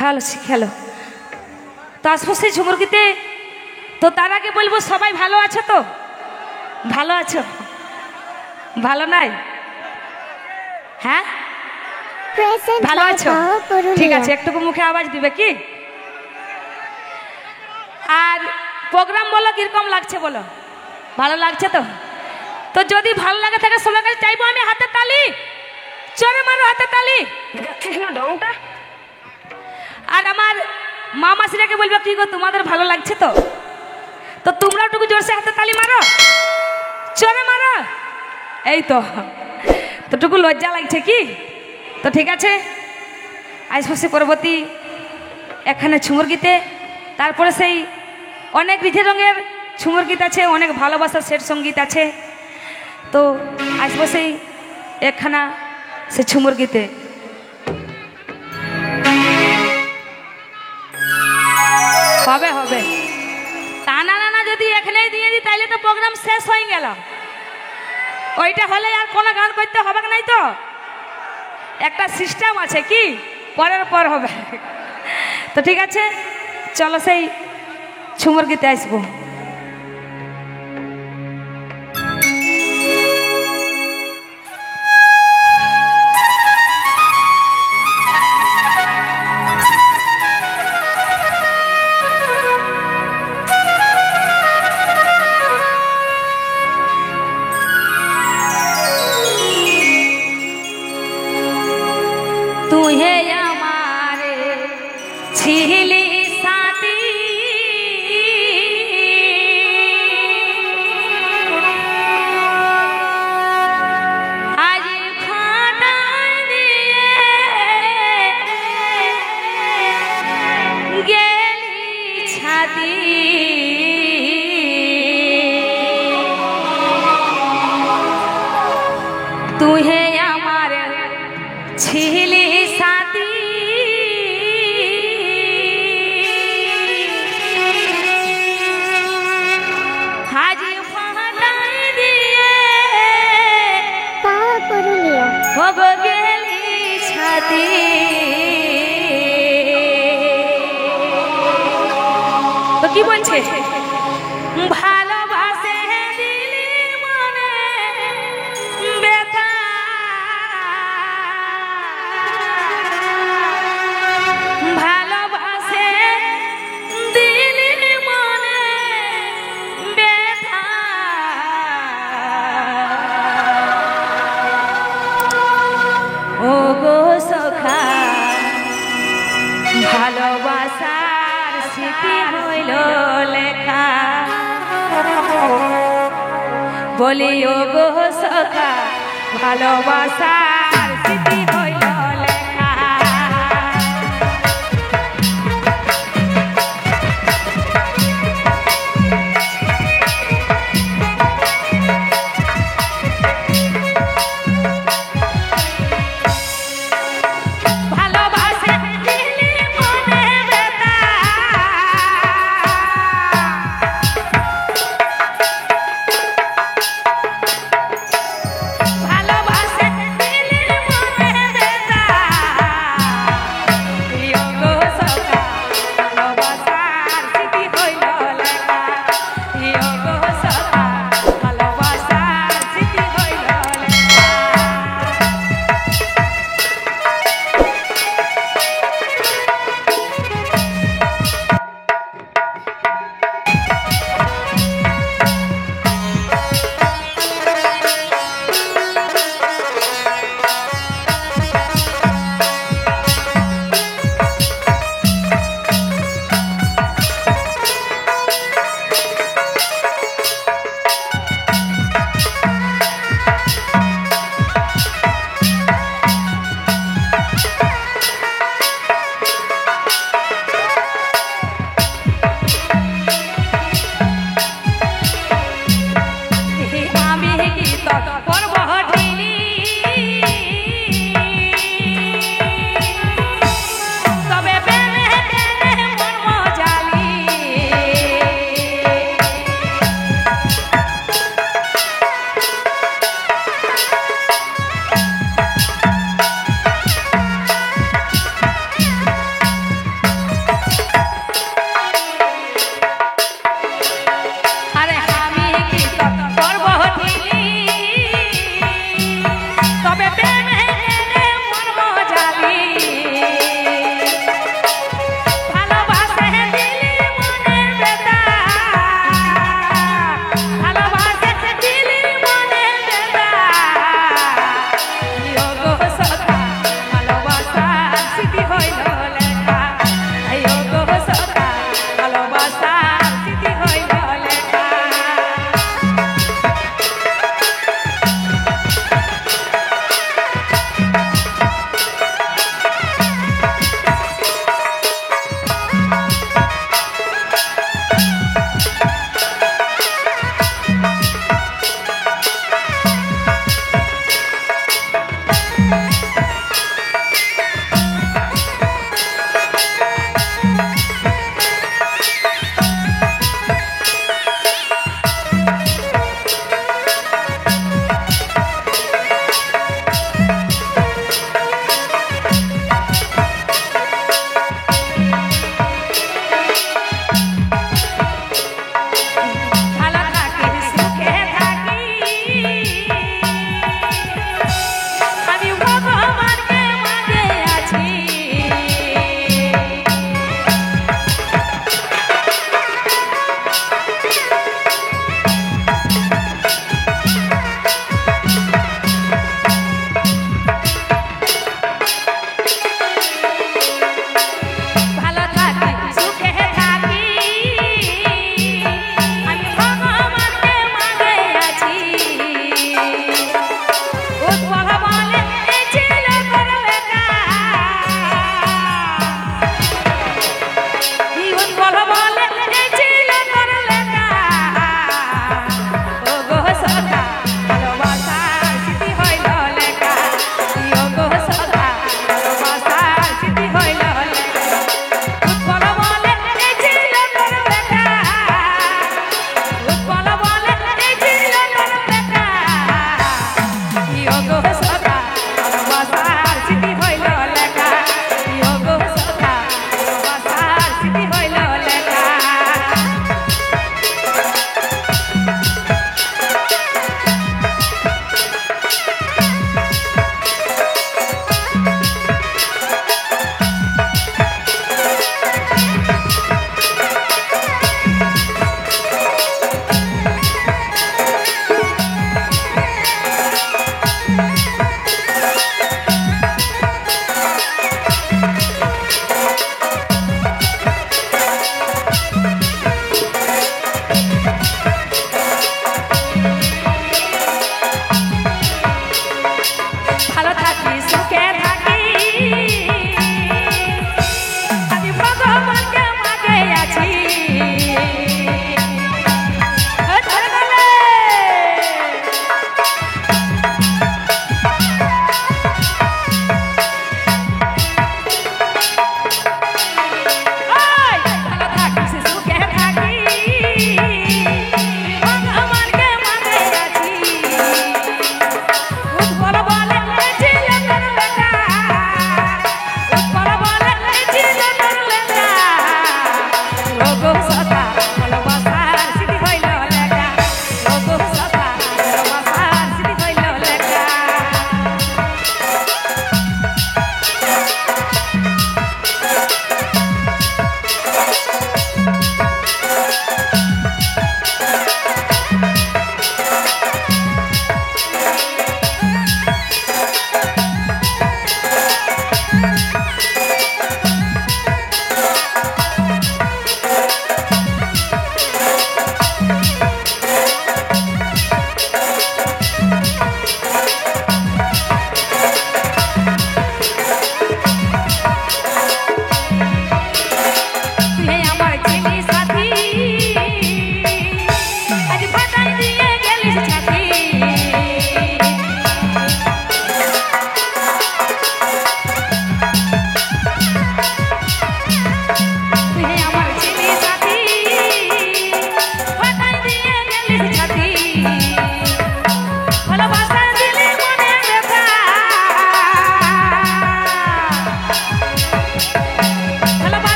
Hello hello. তো আসবো সেই ঝুমুর গীতে। তো তার আগে বলবো সবাই ভালো আছো তো? ভালো আছো? ভালো নাই? হ্যাঁ ভালো আছো? ঠিক আছে, একটুকু মুখে আওয়াজ দিবে কি? আর প্রোগ্রাম বলো কিরকম লাগছে বলো? ভালো লাগছে তো? তো যদি ভালো লাগে থাকে সবার কাছে চাইবো আমি হাতে তালি, জোরে মারো হাতে তালি। আর আমার মা মাসিরাকে বলবো কি গো তোমাদের ভালো লাগছে তো? তো তোমরা একটু জোরসে হাতে তালি মারো, জোরে মারো। এই তো তোটুকু লজ্জা লাগছে কি? তো ঠিক আছে, আসবো সে পরবর্তী এখানে ঝুমুর গীতে। তারপরে সেই অনেক রিঝে রঙের ঝুমুর গীত আছে, অনেক ভালোবাসার সেট সঙ্গীত আছে। তো আসবো সেই একখানা সে ঝুমুর গীতে। হবে হবে, টানা নানা যদি এখানেই দিয়ে দিই তাইলে তো প্রোগ্রাম শেষ হয়ে গেল। ওইটা হলে আর কোনো গান করতে হবে নাই, তো একটা সিস্টেম আছে কি পরের পর হবে। তো ঠিক আছে, চলো সেই ঝুমুর গীতে আসবো। তুহে আমারে ছিলি সাথী, আজ ফাটায় দিয়ে গেলি ছাতি। তুহে আমার ছিলি সাথী, আজ ফাটায় দিয়ে গো গেলি ছাতি। তো কি বলছে? ভালোবাসে দিলি মনে ব্যথা, ভালোবাসে দিলি মনে ব্যথা। ও গো সখা ভালোবাসার স্মৃতি হইল লেখা, বলি ও গো সখা ভালোবাসা